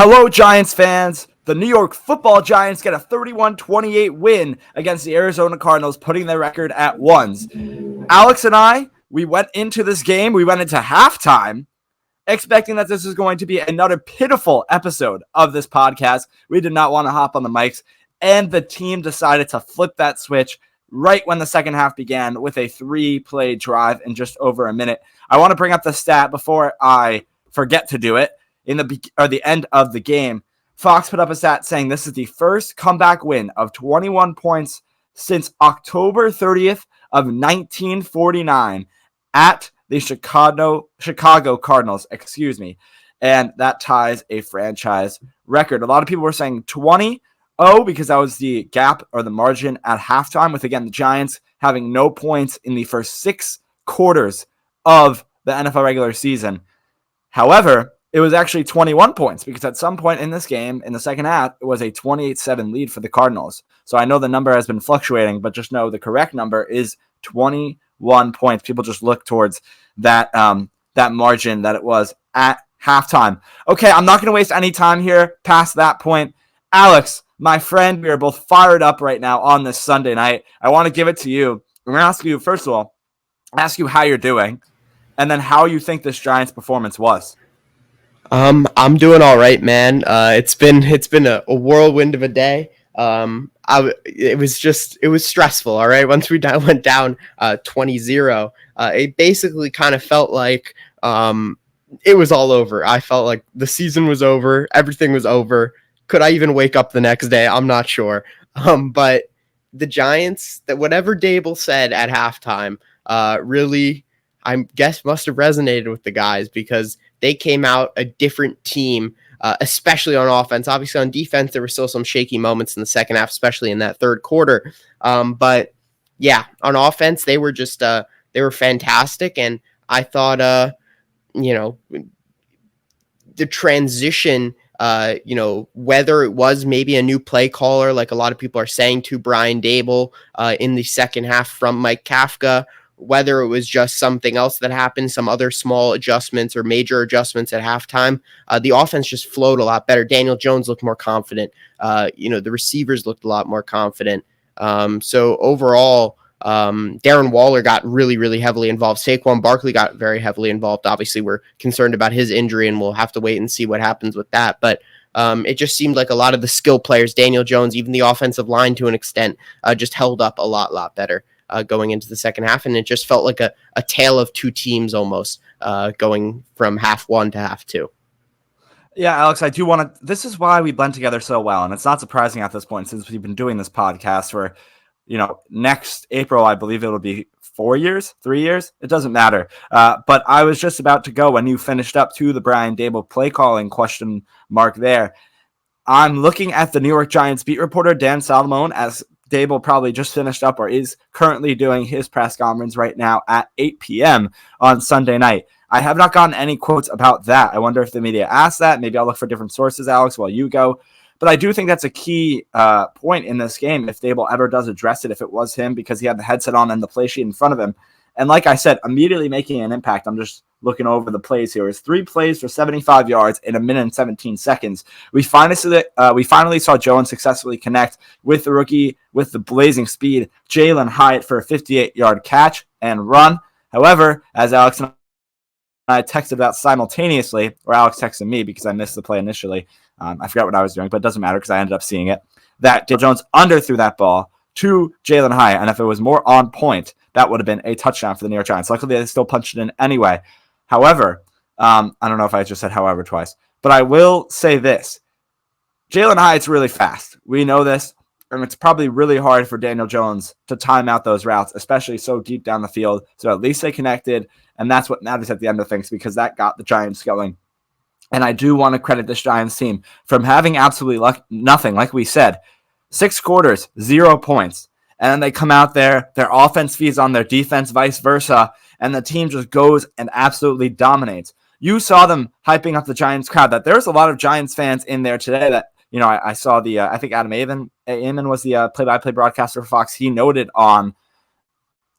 Hello, Giants fans. The New York Football Giants get a 31-28 win against the Arizona Cardinals, putting their record at 1. Alex and I, we went into this game, we went into halftime, expecting that this is going to be another pitiful episode of this podcast. We did not want to hop on the mics, and the team decided to flip that switch right when the second half began with a 3-play drive in just over a minute. I want to bring up the stat before I forget to do it. In the end of the game, Fox put up a stat saying this is the first comeback win of 21 points since October 30th of 1949 at the Chicago Cardinals, and that ties a franchise record. A lot of people were saying 20-0 because that was the gap or the margin at halftime, with, again, the Giants having no points in the first 6 quarters of the NFL regular season. However, it was actually 21 points because at some point in this game, in the second half, it was a 28-7 lead for the Cardinals. So I know the number has been fluctuating, but just know the correct number is 21 points. People just look towards that margin that it was at halftime. Okay, I'm not going to waste any time here past that point. Alex, my friend, we are both fired up right now on this Sunday night. I want to give it to you. I'm going to ask you, first of all, how you're doing, and then how you think this Giants performance was. I'm doing all right, man. It's been a whirlwind of a day. It was stressful. All right. Once we went down 20-0, it basically kind of felt like it was all over. I felt like the season was over. Everything was over. Could I even wake up the next day? I'm not sure. But the Giants, that whatever Dable said at halftime, really, I guess, must have resonated with the guys, because they came out a different team, especially on offense. Obviously, on defense, there were still some shaky moments in the second half, especially in that third quarter. But yeah, on offense, they were just they were fantastic, and I thought, the transition, whether it was maybe a new play caller, like a lot of people are saying, to Brian Dable in the second half from Mike Kafka, whether it was just something else that happened, some other small adjustments or major adjustments at halftime, the offense just flowed a lot better. Daniel Jones looked more confident. The receivers looked a lot more confident. So overall, Darren Waller got really, really heavily involved. Saquon Barkley got very heavily involved. Obviously, we're concerned about his injury, and we'll have to wait and see what happens with that. But it just seemed like a lot of the skill players, Daniel Jones, even the offensive line to an extent, just held up a lot better going into the second half. And it just felt like a tale of two teams almost, going from half one to half two. Yeah, Alex, I do want to. This is why we blend together so well. And it's not surprising at this point, since we've been doing this podcast for, next April, I believe it'll be 4 years, 3 years. It doesn't matter. But I was just about to go when you finished up to the Brian Dable play calling question mark there. I'm looking at the New York Giants beat reporter, Dan Salomone, as Dable probably just finished up or is currently doing his press conference right now at 8 p.m. on Sunday night. I have not gotten any quotes about that. I wonder if the media asked that. Maybe I'll look for different sources, Alex, while you go. But I do think that's a key point in this game, if Dable ever does address it, if it was him, because he had the headset on and the play sheet in front of him. And like I said, immediately making an impact. I'm just looking over the plays here. It's 3 plays for 75 yards in 1 minute and 17 seconds. We finally saw Jones successfully connect with the rookie with the blazing speed, Jalen Hyatt, for a 58-yard catch and run. However, as Alex and I texted about simultaneously, or Alex texted me because I missed the play initially. I forgot what I was doing, but it doesn't matter because I ended up seeing it, that Daniel Jones underthrew that ball to Jalen Hyatt. And if it was more on point, that would have been a touchdown for the New York Giants. Luckily, they still punched it in anyway. However, I don't know if I just said however twice, but I will say this. Jalen Hyatt's really fast. We know this, and it's probably really hard for Daniel Jones to time out those routes, especially so deep down the field. So at least they connected, and that's what matters at the end of things, because that got the Giants going. And I do want to credit this Giants team from having absolutely nothing, like we said. 6 quarters, 0 points. And then they come out there, their offense feeds on their defense, vice versa, and the team just goes and absolutely dominates. You saw them hyping up the Giants crowd. That there's a lot of Giants fans in there today that, I saw I think Adam Amon was the play-by-play broadcaster for Fox. He noted on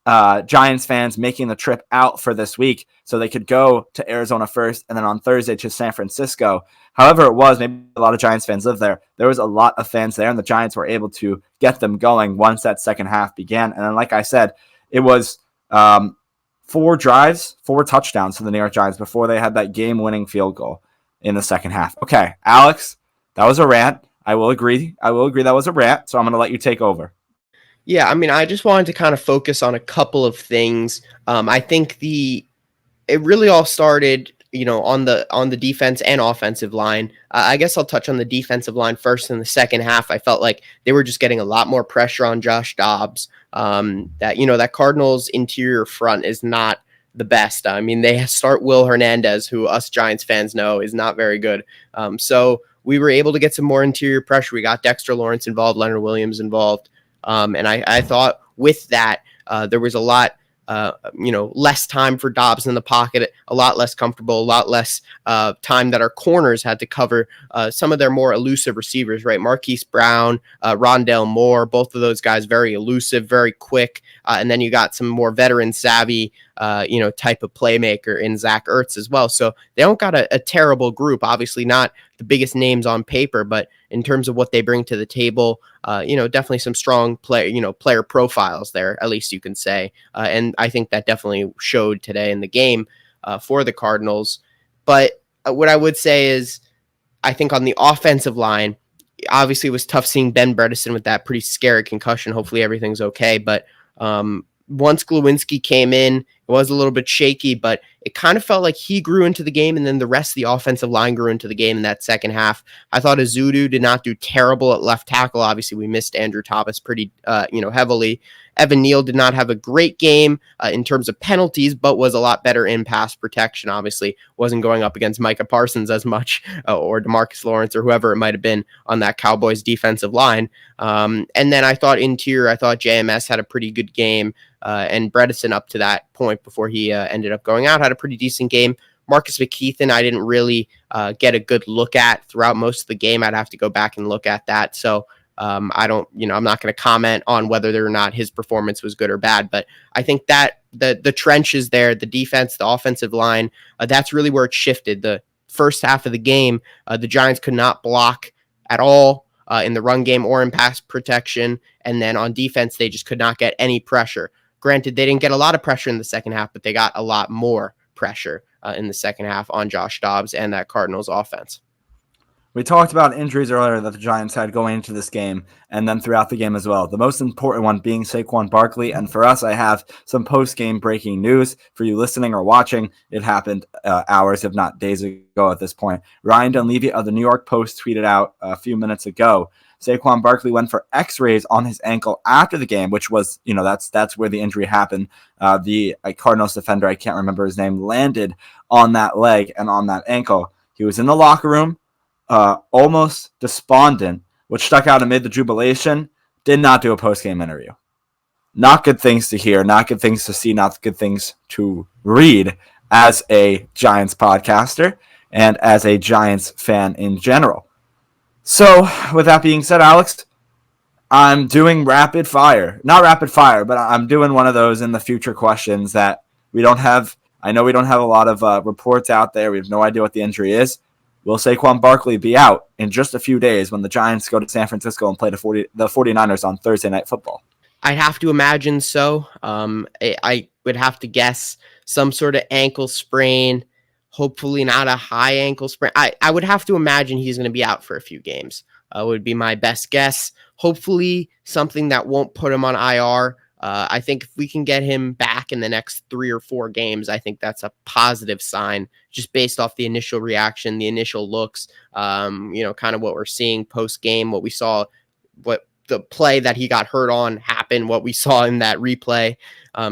Giants fans making the trip out for this week so they could go to Arizona first and then on Thursday to San Francisco. However it was, maybe a lot of Giants fans live there. There was a lot of fans there, and the Giants were able to get them going once that second half began. And then, like I said, it was 4 drives, 4 touchdowns for the New York Giants before they had that game-winning field goal in the second half. Okay, Alex, that was a rant. I will agree that was a rant, so I'm going to let you take over. Yeah, I mean, I just wanted to kind of focus on a couple of things. I think it really all started, on the defense and offensive line. I guess I'll touch on the defensive line first. In the second half, I felt like they were just getting a lot more pressure on Josh Dobbs. That Cardinals interior front is not the best. I mean, they start Will Hernandez, who us Giants fans know is not very good. So we were able to get some more interior pressure. We got Dexter Lawrence involved, Leonard Williams involved. And I thought with that, there was a lot, less time for Dobbs in the pocket, a lot less comfortable, a lot less time that our corners had to cover some of their more elusive receivers, right? Marquise Brown, Rondale Moore, both of those guys, very elusive, very quick. And then you got some more veteran savvy, type of playmaker in Zach Ertz as well. So they don't got a terrible group, obviously not the biggest names on paper, but in terms of what they bring to the table, definitely some strong player profiles there, at least you can say. And I think that definitely showed today in the game for the Cardinals. But what I would say is, I think on the offensive line, obviously it was tough seeing Ben Bredesen with that pretty scary concussion. Hopefully everything's okay. But once Glowinski came in, it was a little bit shaky, but it kind of felt like he grew into the game, and then the rest of the offensive line grew into the game in that second half. I thought Azudu did not do terrible at left tackle. Obviously, we missed Andrew Thomas pretty, heavily. Evan Neal did not have a great game in terms of penalties, but was a lot better in pass protection. Obviously, wasn't going up against Micah Parsons as much or DeMarcus Lawrence or whoever it might have been on that Cowboys defensive line. And then I thought JMS had a pretty good game, and Bredesen up to that point before he ended up going out had a pretty decent game. Marcus McKeithen, I didn't really get a good look at throughout most of the game. I'd have to go back and look at that. So I'm not going to comment on whether or not his performance was good or bad, but I think that the trenches there, the defense, the offensive line, that's really where it shifted. The first half of the game, the Giants could not block at all in the run game or in pass protection. And then on defense, they just could not get any pressure. Granted, they didn't get a lot of pressure in the second half, but they got a lot more pressure in the second half on Josh Dobbs and that Cardinals offense. We talked about injuries earlier that the Giants had going into this game and then throughout the game as well. The most important one being Saquon Barkley. And for us, I have some post-game breaking news for you listening or watching. It happened hours, if not days ago at this point. Ryan Dunleavy of the New York Post tweeted out a few minutes ago, Saquon Barkley went for x-rays on his ankle after the game, which was, that's where the injury happened. The Cardinals defender, I can't remember his name, landed on that leg and on that ankle. He was in the locker room, almost despondent, which stuck out amid the jubilation, did not do a post-game interview. Not good things to hear, not good things to see, not good things to read as a Giants podcaster and as a Giants fan in general. So, with that being said, Alex, I'm doing rapid fire. Not rapid fire, but I'm doing one of those in the future questions that we don't have. I know we don't have a lot of reports out there. We have no idea what the injury is. Will Saquon Barkley be out in just a few days when the Giants go to San Francisco and play the 49ers on Thursday Night Football? I'd have to imagine so. I would have to guess some sort of ankle sprain, hopefully not a high ankle sprain. I would have to imagine he's going to be out for a few games. Would be my best guess. Hopefully something that won't put him on IR. I think if we can get him back in the next 3 or 4 games, I think that's a positive sign just based off the initial reaction, the initial looks, kind of what we're seeing post game, what we saw, what the play that he got hurt on happened, what we saw in that replay.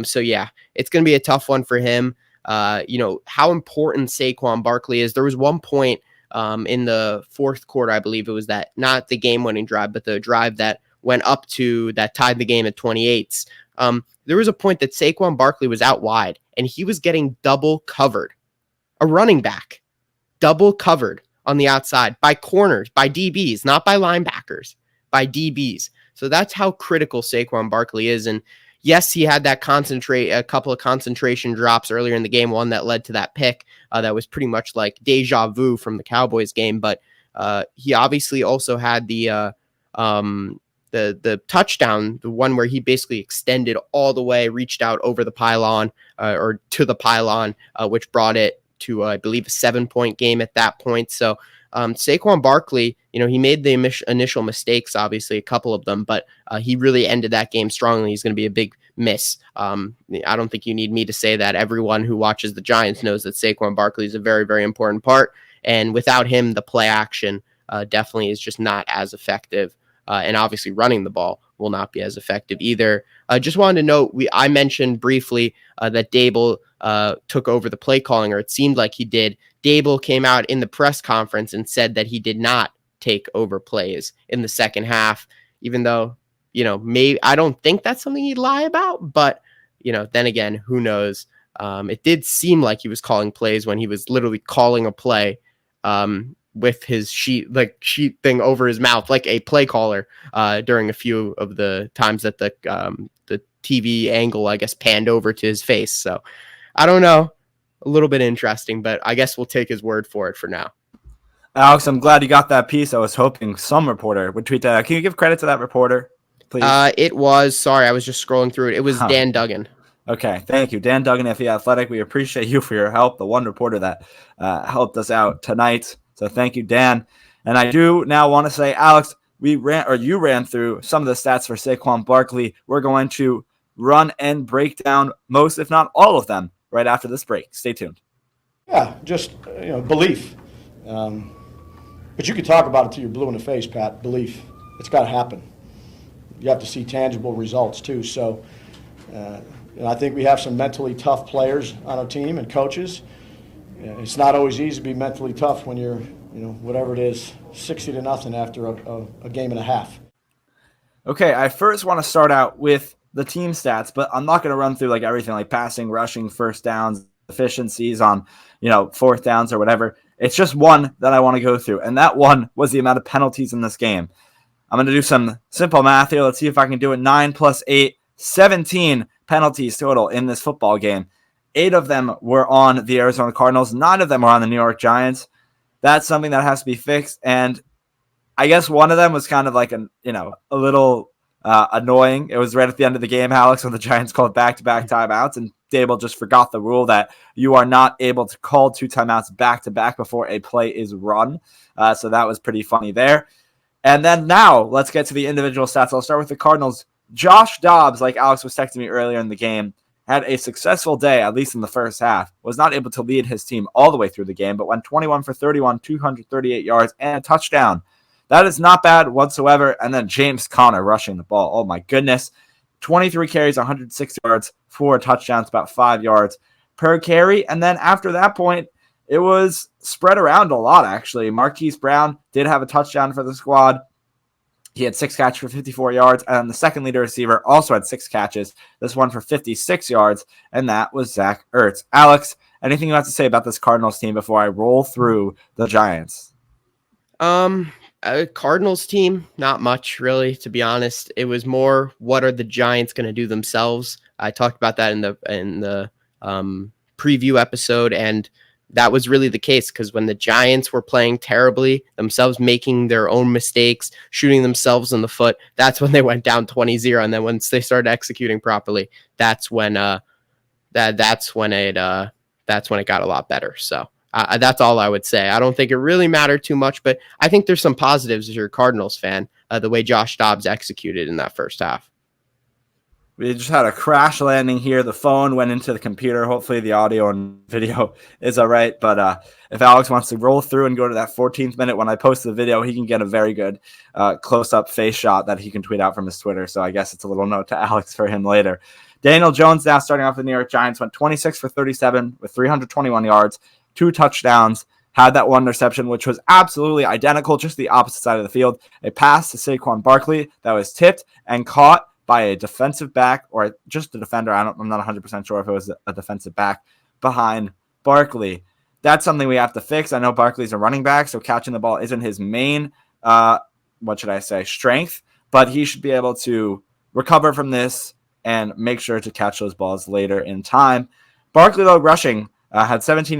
So yeah, it's going to be a tough one for him. How important Saquon Barkley is. There was one point in the fourth quarter, I believe it was that, not the game winning drive, but the drive that went up to that tied the game at 28. There was a point that Saquon Barkley was out wide and he was getting double covered. A running back, double covered on the outside by corners, by DBs, not by linebackers, by DBs. So that's how critical Saquon Barkley is. And, Yes, he had a couple of concentration drops earlier in the game, one that led to that pick that was pretty much like deja vu from the Cowboys game. But he obviously also had the touchdown, the one where he basically extended all the way, reached out over the pylon or to the pylon, which brought it to, I believe, a 7-point game at that point. So Saquon Barkley, he made the initial mistakes, obviously, a couple of them, but he really ended that game strongly. He's going to be a big miss. I don't think you need me to say that. Everyone who watches the Giants knows that Saquon Barkley is a very, very important part. And without him, the play action definitely is just not as effective. And obviously running the ball will not be as effective either. Just wanted to note, I mentioned briefly that Dable took over the play calling, or it seemed like he did. Dable came out in the press conference and said that he did not take over plays in the second half, even though, maybe I don't think that's something he'd lie about, but, then again, who knows? It did seem like he was calling plays when he was literally calling a play with his sheet thing over his mouth, like a play caller, during a few of the times that the TV angle, I guess, panned over to his face. So I don't know, a little bit interesting, but I guess we'll take his word for it for now. Alex, I'm glad you got that piece. I was hoping some reporter would tweet that. Can you give credit to that reporter, please? It was, sorry, I was just scrolling through it. It was Dan Duggan. Okay, thank you. Dan Duggan of The Athletic. We appreciate you for your help, the one reporter that helped us out tonight. So thank you, Dan. And I do now want to say, Alex, you ran through some of the stats for Saquon Barkley. We're going to run and break down most, if not all of them, right after this break. Stay tuned. Yeah, just belief. But you could talk about it till you're blue in the face, Pat. Belief. It's got to happen. You have to see tangible results too. So I think we have some mentally tough players on our team and coaches. It's not always easy to be mentally tough when you're, whatever it is, 60-0 after a game and a half. Okay, I first want to start out with the team stats, but I'm not going to run through like everything, like passing, rushing, first downs, efficiencies on, fourth downs or whatever. It's just one that I want to go through, and that one was the amount of penalties in this game. I'm going to do some simple math here. Let's see if I can do it. 9 + 8, 17 penalties total in this football game. 8 of them were on the Arizona Cardinals. 9 of them were on the New York Giants. That's something that has to be fixed. And I guess one of them was kind of like a little annoying. It was right at the end of the game, Alex, when the Giants called back-to-back timeouts, and Dable just forgot the rule that you are not able to call 2 timeouts back-to-back before a play is run. So that was pretty funny there. And then now let's get to the individual stats. I'll start with the Cardinals. Josh Dobbs, like Alex was texting me earlier in the game, had a successful day, at least in the first half. Was not able to lead his team all the way through the game, but went 21 for 31, 238 yards, and a touchdown. That is not bad whatsoever. And then James Conner rushing the ball. Oh, my goodness. 23 carries, 106 yards, 4 touchdowns, about 5 yards per carry. And then after that point, it was spread around a lot, actually. Marquise Brown did have a touchdown for the squad. He had 6 catches for 54 yards, and the second leader receiver also had 6 catches, this one for 56 yards, and that was Zach Ertz. Alex, anything you have to say about this Cardinals team before I roll through the Giants? Cardinals team, not much, really, to be honest. It was more, what are the Giants going to do themselves? I talked about that in the preview episode, and that was really the case, because when the Giants were playing terribly, themselves making their own mistakes, shooting themselves in the foot, that's when they went down 20-0. And then once they started executing properly, that's when it got a lot better. So that's all I would say. I don't think it really mattered too much, but I think there's some positives as you're a Cardinals fan, the way Josh Dobbs executed in that first half. We just had a crash landing here. The phone went into the computer. Hopefully the audio and video is all right. But if Alex wants to roll through and go to that 14th minute when I post the video, he can get a very good close-up face shot that he can tweet out from his Twitter. So I guess it's a little note to Alex for him later. Daniel Jones, now starting off the New York Giants, went 26 for 37 with 321 yards, 2 touchdowns, had that 1 interception, which was absolutely identical, just the opposite side of the field. A pass to Saquon Barkley that was tipped and caught by a defensive back, or just a defender. I'm not 100% sure if it was a defensive back behind Barkley. That's something we have to fix. I know Barkley's a running back, so catching the ball isn't his main, strength, but he should be able to recover from this and make sure to catch those balls later in time. Barkley, though, rushing, had 17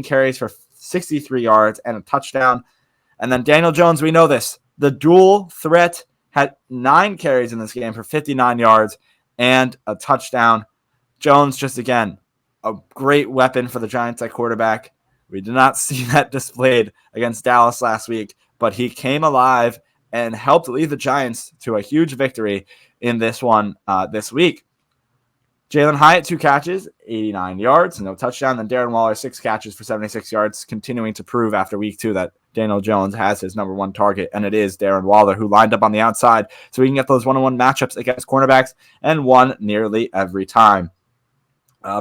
carries for 63 yards and a touchdown. And then Daniel Jones, we know this. The dual threat had 9 carries in this game for 59 yards and a touchdown. Jones, just again, a great weapon for the Giants at quarterback. We did not see that displayed against Dallas last week, but he came alive and helped lead the Giants to a huge victory in this one this week. Jalen Hyatt, 2 catches, 89 yards, no touchdown. Then Darren Waller, 6 catches for 76 yards, continuing to prove after week 2 that Daniel Jones has his number one target, and it is Darren Waller, who lined up on the outside so he can get those one-on-one matchups against cornerbacks and won nearly every time.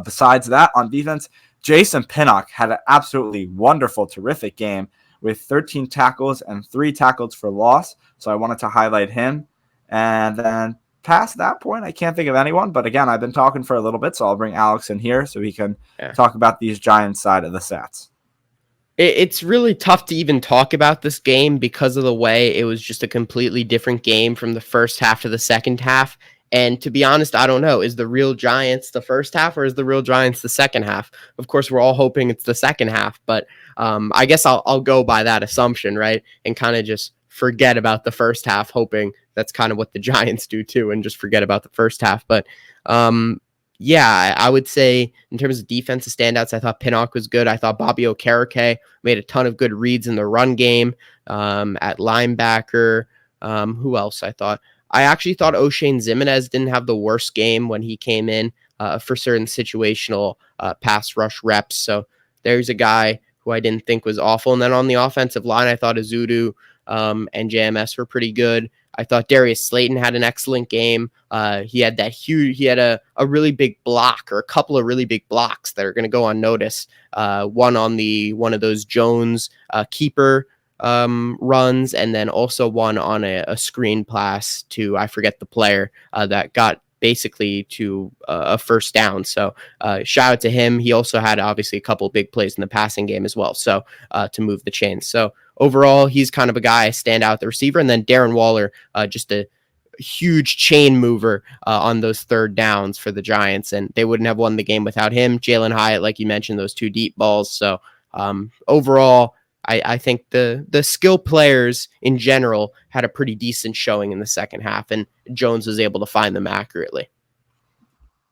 Besides that, on defense, Jason Pinnock had an absolutely wonderful, terrific game with 13 tackles and 3 tackles for loss. So I wanted to highlight him. And then past that point, I can't think of anyone. But again, I've been talking for a little bit, so I'll bring Alex in here so he can talk about these Giants side of the stats. It's really tough to even talk about this game because of the way it was just a completely different game from the first half to the second half. And to be honest, I don't know. Is the real Giants the first half or is the real Giants the second half? Of course, we're all hoping it's the second half, but I guess I'll go by that assumption, right? And kind of just forget about the first half, hoping that's kind of what the Giants do too, and just forget about the first half. But yeah, I would say in terms of defensive standouts, I thought Pinnock was good. I thought Bobby Okereke made a ton of good reads in the run game at linebacker. Who else I actually thought O'Shane Zimenez didn't have the worst game when he came in for certain situational pass rush reps. So there's a guy who I didn't think was awful. And then on the offensive line, I thought Azudu and JMS were pretty good. I thought Darius Slayton had an excellent game. He had a really big block, or a couple of really big blocks that are going to go unnoticed. One on one of those Jones keeper runs, and then also one on a screen pass to, I forget the player, that got basically to a first down. So shout out to him. He also had obviously a couple of big plays in the passing game as well, so to move the chains. So overall, he's kind of a guy stand out the receiver. And then Darren Waller, just a huge chain mover on those third downs for the Giants, and they wouldn't have won the game without him. Jalen Hyatt, like you mentioned, those 2 deep balls. So overall, I think the skill players in general had a pretty decent showing in the second half, and Jones was able to find them accurately.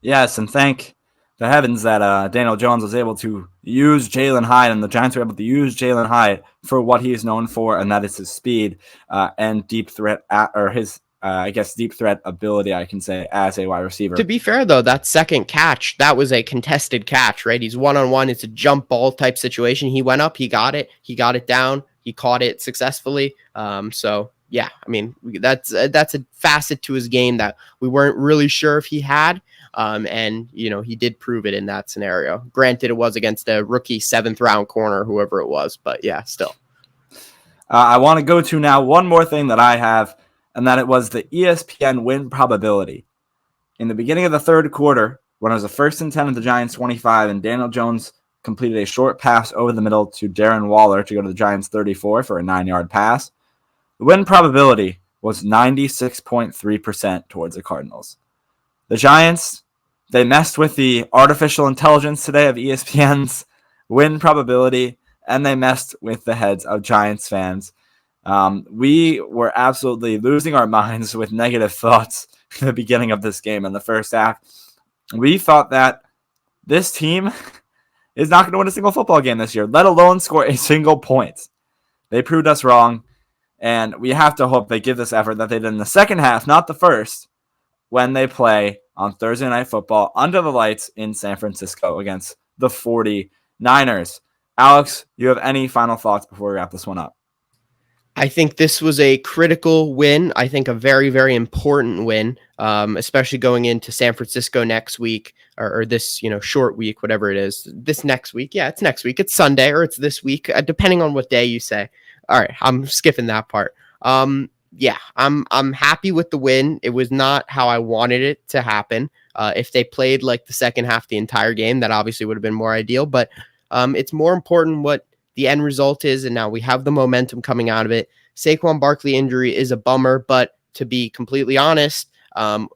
Yes, and thank the heavens that Daniel Jones was able to use Jalen Hyatt, and the Giants were able to use Jalen Hyatt for what he is known for, and that is his speed and deep threat, deep threat ability, I can say, as a wide receiver. To be fair, though, that second catch, that was a contested catch, right? He's one-on-one. It's a jump ball type situation. He went up, he got it down, he caught it successfully. So, yeah, I mean, that's a facet to his game that we weren't really sure if he had. And, he did prove it in that scenario. Granted, it was against a rookie 7th-round corner, whoever it was, but yeah, still. I want to go to now one more thing that I have, and that it was the ESPN win probability. In the beginning of the third quarter, when it was a 1st and 10 at the Giants 25, and Daniel Jones completed a short pass over the middle to Darren Waller to go to the Giants 34 for a 9-yard pass, the win probability was 96.3% towards the Cardinals. The Giants, they messed with the artificial intelligence today of ESPN's win probability, and they messed with the heads of Giants fans. We were absolutely losing our minds with negative thoughts in the beginning of this game in the first half. We thought that this team is not going to win a single football game this year, let alone score a single point. They proved us wrong, and we have to hope they give this effort that they did in the second half, not the first, when they play on Thursday Night Football under the lights in San Francisco against the 49ers. Alex, you have any final thoughts before we wrap this one up? I think this was a critical win. I think a very, very important win, especially going into San Francisco next week or this, short week, whatever it is. This next week. Yeah, it's next week. It's Sunday or it's this week, depending on what day you say. All right, I'm skipping that part. Yeah, I'm happy with the win. It was not how I wanted it to happen. If they played like the second half the entire game, that obviously would have been more ideal. But it's more important what the end result is, and now we have the momentum coming out of it. Saquon Barkley injury is a bummer, but to be completely honest,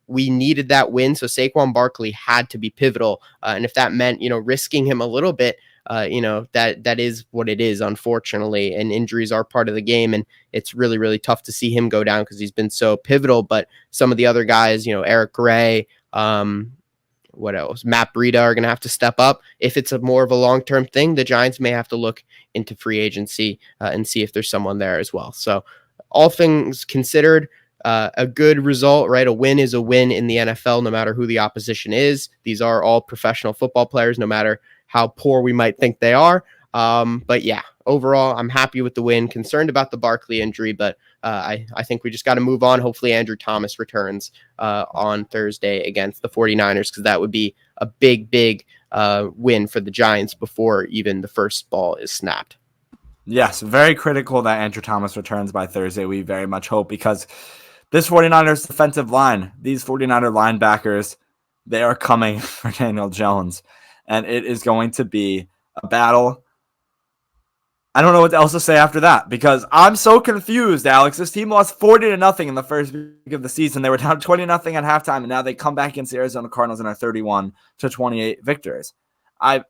We needed that win, so Saquon Barkley had to be pivotal. And if that meant, risking him a little bit, that is what it is, unfortunately. And injuries are part of the game, and it's really, really tough to see him go down because he's been so pivotal. But some of the other guys, Eric Gray, what else? Matt Breida are going to have to step up. If it's a more of a long-term thing, the Giants may have to look into free agency and see if there's someone there as well. So all things considered, a good result, right? A win is a win in the NFL, no matter who the opposition is. These are all professional football players, no matter how poor we might think they are. But yeah, overall, I'm happy with the win. Concerned about the Barkley injury, but I think we just got to move on. Hopefully Andrew Thomas returns on Thursday against the 49ers, because that would be a big win for the Giants before even the first ball is snapped. Yes, very critical that Andrew Thomas returns by Thursday. We very much hope, because this 49ers defensive line, these 49er linebackers, they are coming for Daniel Jones, and it is going to be a battle. I don't know what else to say after that, because I'm so confused, Alex. This team lost 40-0 in the first week of the season. They were down 20-0 at halftime, and now they come back against the Arizona Cardinals and are 31-28 victors. I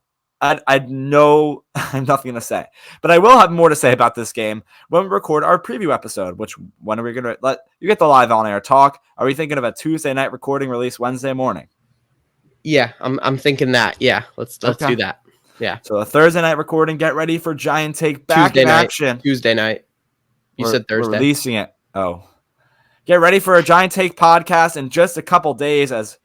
know I have nothing to say, but I will have more to say about this game when we record our preview episode. When are we going to let you get the live on air talk? Are we thinking of a Tuesday night recording, release Wednesday morning? Yeah, I'm thinking that. Yeah, let's Okay. do that. Yeah. So a Thursday night recording. Get ready for Giant Take back in action. Tuesday night. You said Thursday. We're releasing it. Oh. Get ready for a Giant Take podcast in just a couple days, as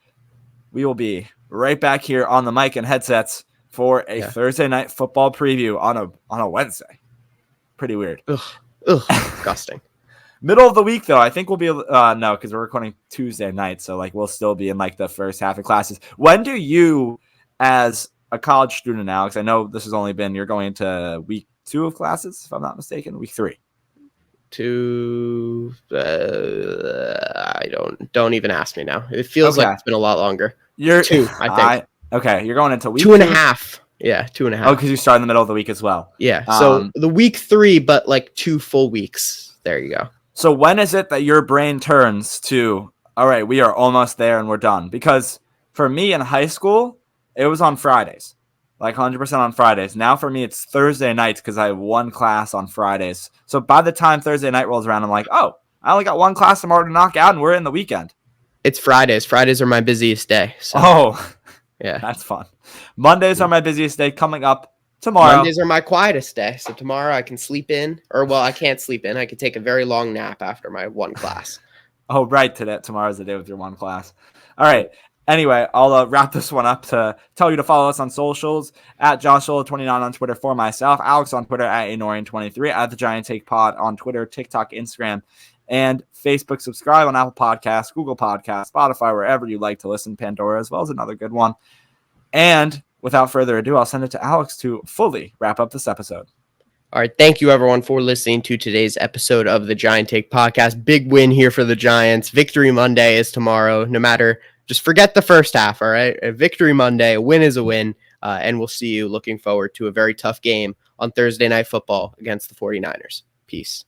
we will be right back here on the mic and headsets for a Thursday night football preview on a Wednesday. Pretty weird. Ugh, disgusting. Middle of the week, though, I think we'll be no, because we're recording Tuesday night, so we'll still be in the first half of classes. When do you, as a college student, Alex, I know this has only been, you're going into week 2 of classes, if I'm not mistaken, week 3. I don't even ask me now. It feels like it's been a lot longer. You're 2, I think. Okay, you're going into week 2.5. Yeah, 2.5. Oh, because you start in the middle of the week as well. Yeah, so the week 3, but 2 full weeks. There you go. So when is it that your brain turns to, all right, we are almost there and we're done? Because for me in high school, it was on Fridays, 100% on Fridays. Now for me, it's Thursday nights because I have one class on Fridays. So by the time Thursday night rolls around, I'm like, oh, I only got one class tomorrow to knock out and we're in the weekend. It's Fridays. Fridays are my busiest day. So. Oh, yeah. That's fun. Mondays are my busiest day coming up tomorrow. Mondays are my quietest day. So tomorrow I can sleep in. I can't sleep in. I could take a very long nap after my one class. Oh, right. Tomorrow's the day with your one class. All right. Anyway, I'll wrap this one up to tell you to follow us on socials at JoshSolo29 on Twitter for myself, Alex on Twitter at Anorian23, at the Giant Take Pod on Twitter, TikTok, Instagram, and Facebook. Subscribe on Apple Podcasts, Google Podcasts, Spotify, wherever you like to listen, Pandora as well as another good one. And without further ado, I'll send it to Alex to fully wrap up this episode. All right. Thank you, everyone, for listening to today's episode of the Giant Take Podcast. Big win here for the Giants. Victory Monday is tomorrow. Just forget the first half, all right? A Victory Monday, a win is a win, and we'll see you looking forward to a very tough game on Thursday Night Football against the 49ers. Peace.